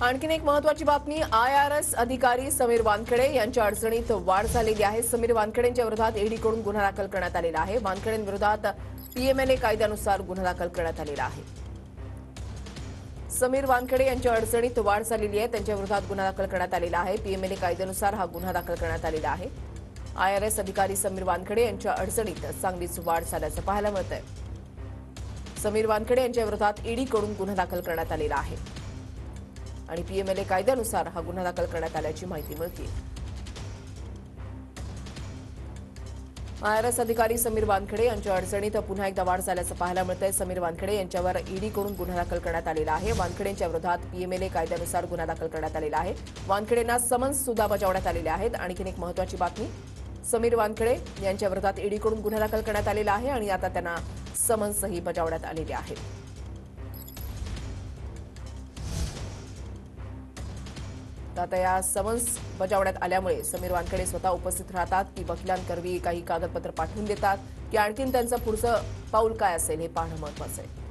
आणखीन एक महत्त्वाची बातमी IRS अधिकारी समीर वानखेडे यांच्या अडचणीत वाढ झालेली आहे। समीर वानखेडेंच्या विरोधात ईडीकडून गुन्हा दाखल करण्यात आलेला आहे। वानखेडेंविरोधात PMLA कायद्यानुसार गुन्हा दाखल करण्यात आलेला आहे। समीर वानखेडे यांच्या अडचणीत वाढ झालेली आहे, त्यांच्या विरोधात गुन्हा दाखल करण्यात आलेला आहे। PMLA कायद्यानुसार हा गुन्हा दाखल करण्यात आलेला आहे। IRS अधिकारी समीर वानखेडे यांच्या अडचणीत चांगलीच वाढ झाल्याचं पाहायला मिळतंय। समीर वानखेडे यांच्या विरोधात ईडीकडून गुन्हा दाखल करण्यात आलेला आहे आणि PMLA कायद्यानुसार हा गुन्हा दाखल करण्यात आल्याची माहिती मिळते। IRS अधिकारी समीर वानखेडे यांच्या अडचणीत पुन्हा एकदा वाढ झाल्याचं पाहायला मिळतंय। समीर वानखेडे यांच्यावर ईडीकडून गुन्हा दाखल करण्यात आलेला आहे। वानखेडेंच्या विरोधात PMLA कायद्यानुसार गुन्हा दाखल करण्यात आलेला आहे। वानखेडेंना समन्स सुद्धा बजावण्यात आलेले आहेत। आणखीन एक महत्त्वाची बातमी, समीर वानखेडे यांच्या विरोधात ईडीकडून गुन्हा दाखल करण्यात आलेला आहे आणि आता त्यांना समन्सही बजावण्यात आलेले आहेत। आता या समन्स बजावण्यात आल्यामुळे समीर वानखेडे स्वतः उपस्थित राहतात की वकिलांकरवी काही कागदपत्र पाठवून देतात की आणखीन त्यांचं पुढचं पाऊल काय असेल हे पाहणं महत्त्वाचं आहे।